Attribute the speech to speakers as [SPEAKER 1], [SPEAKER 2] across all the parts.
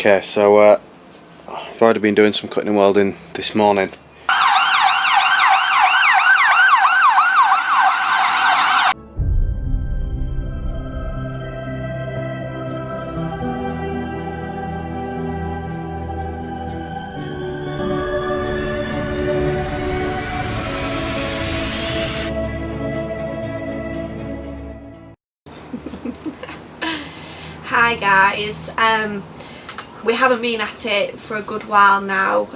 [SPEAKER 1] Okay, so I've already been doing some cutting and welding this morning.
[SPEAKER 2] Hi guys, we haven't been at it for a good while now.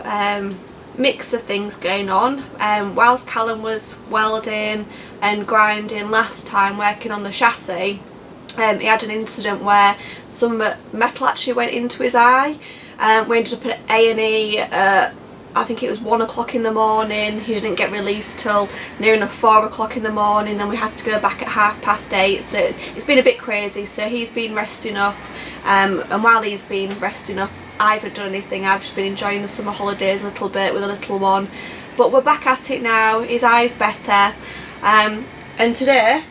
[SPEAKER 2] Mix of things going on. Whilst Callum was welding and grinding last time working on the chassis, he had an incident where some metal actually went into his eye. We ended up at A&E, I think it was 1 o'clock in the morning. He didn't get released till near enough 4 o'clock in the morning, then we had to go back at 8:30, so it's been a bit crazy. So he's been resting up, and while he's been resting up I haven't done anything. I've just been enjoying the summer holidays a little bit with a little one, but we're back at it now. His eye's better, and today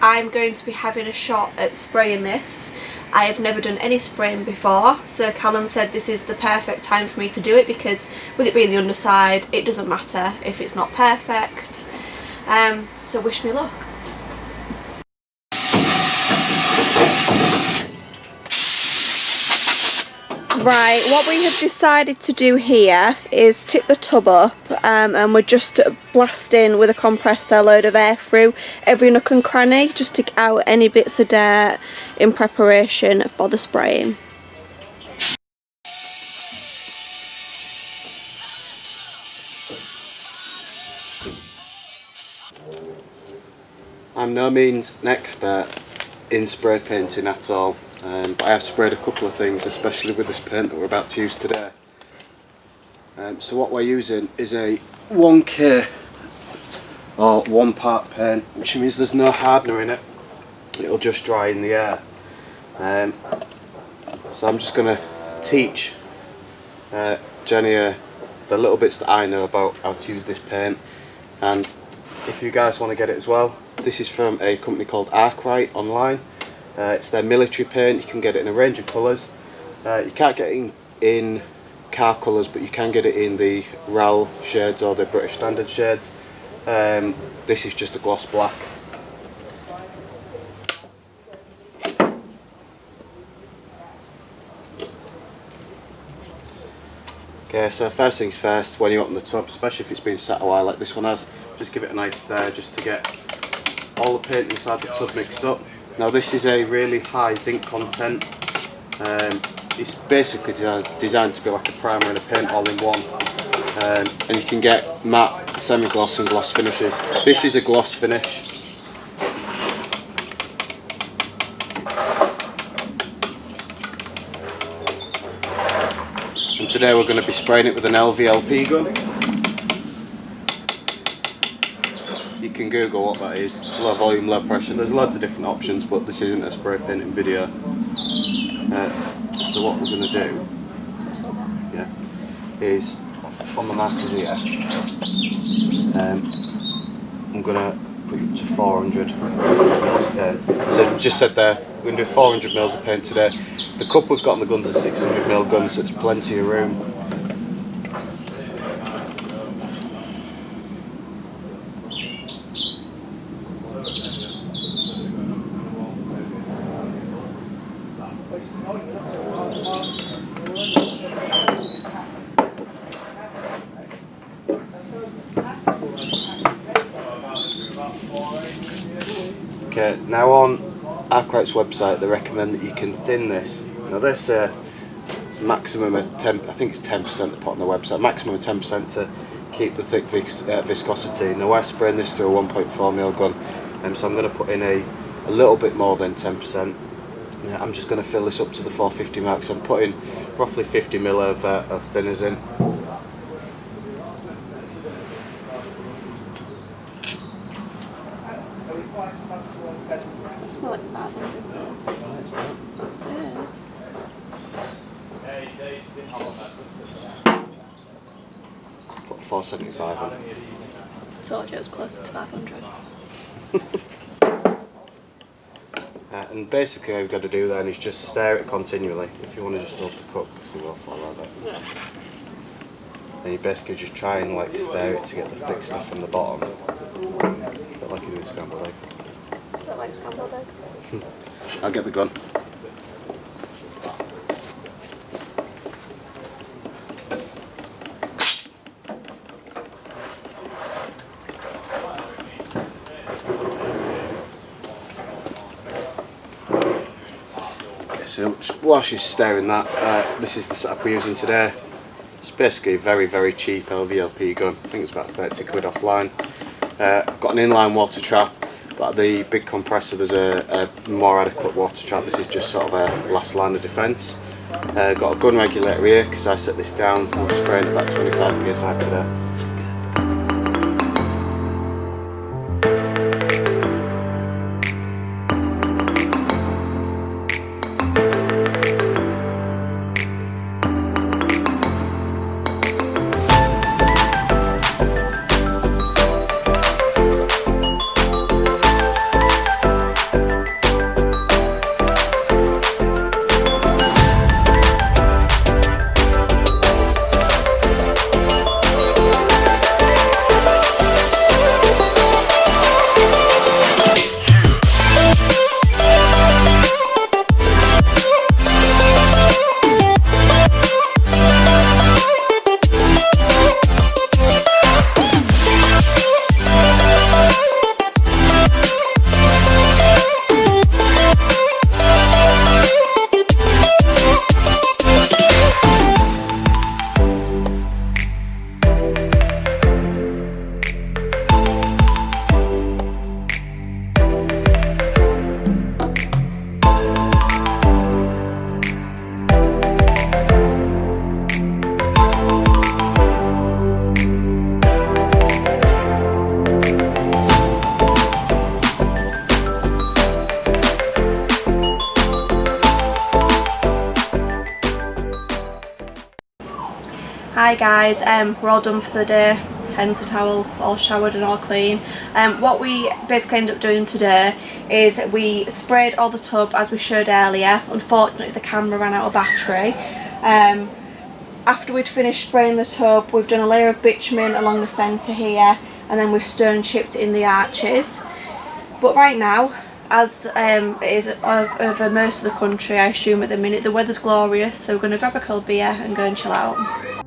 [SPEAKER 2] I'm going to be having a shot at spraying this. I have never done any spraying before, so Callum said this is the perfect time for me to do it, because with it being the underside, it doesn't matter if it's not perfect. So wish me luck. Right, what we have decided to do here is tip the tub up, and we're just blasting with a compressor a load of air through every nook and cranny just to get out any bits of dirt in preparation for the spraying.
[SPEAKER 1] I'm no means an expert in spray painting at all, but I have sprayed a couple of things, especially with this paint that we're about to use today. So what we're using is a 1K or 1 part paint, which means there's no hardener in it. It'll just dry in the air. So I'm just going to teach Jenny the little bits that I know about how to use this paint, and if you guys want to get it as well, this is from a company called Arkwright online. It's their military paint. You can get it in a range of colours. You can't get it in car colours, but you can get it in the RAL shades or the British Standard shades. This is just a gloss black. Okay, so first things first, when you open the tub, especially if it's been sat a while like this one has, just give it a nice stir just to get all the paint inside the tub mixed up. Now this is a really high zinc content. It's basically designed to be like a primer and a paint all in one, and you can get matte, semi-gloss and gloss finishes. This is a gloss finish. And today we're going to be spraying it with an LVLP gun. You can Google what that is. Low volume, low pressure. There's loads of different options, but this isn't a spray painting video. So what we're going to do, is on the markers here, I'm going to put it to 400 mils of paint. So just said there, we're going to do 400 mils of paint today. The cup we've got on the guns are 600 mil guns, so it's plenty of room. Okay, now on Arkwright's website they recommend that you can thin this. Now they say maximum of 10, I think it's 10% they put on the website, maximum of 10% to keep the thick viscosity. Now we're spraying this through a 1.4mm gun, so I'm going to put in a little bit more than 10%. Yeah, I'm just going to fill this up to the 450 mark, so I'm putting roughly 50mm of thinners in. Put 475 on.
[SPEAKER 2] Told you it was closer to 500.
[SPEAKER 1] And basically all you've got to do then is just stir it continually. If you want to just hold the cup, because they will fall out of it. And you basically just try and like stir it to get the thick stuff from the bottom. A bit like you do with scrambled egg.
[SPEAKER 2] A bit like scrambled egg.
[SPEAKER 1] I'll get the gun. So while she's stirring that, this is the setup we're using today. It's basically a very, very cheap LVLP gun. I think it's about 30 quid offline. I've got an inline water trap, but the big compressor there's a more adequate water trap. This is just sort of a last line of defence. Got a gun regulator here because I set this down. I'm spraying about 25 psi today.
[SPEAKER 2] Hi guys, we're all done for the day, hence the towel, all showered and all clean. What we basically ended up doing today is we sprayed all the tub as we showed earlier. Unfortunately the camera ran out of battery. After we'd finished spraying the tub, we've done a layer of bitumen along the centre here, and then we've stone chipped in the arches. But right now, as it is over most of the country, I assume at the minute, the weather's glorious, so we're going to grab a cold beer and go and chill out.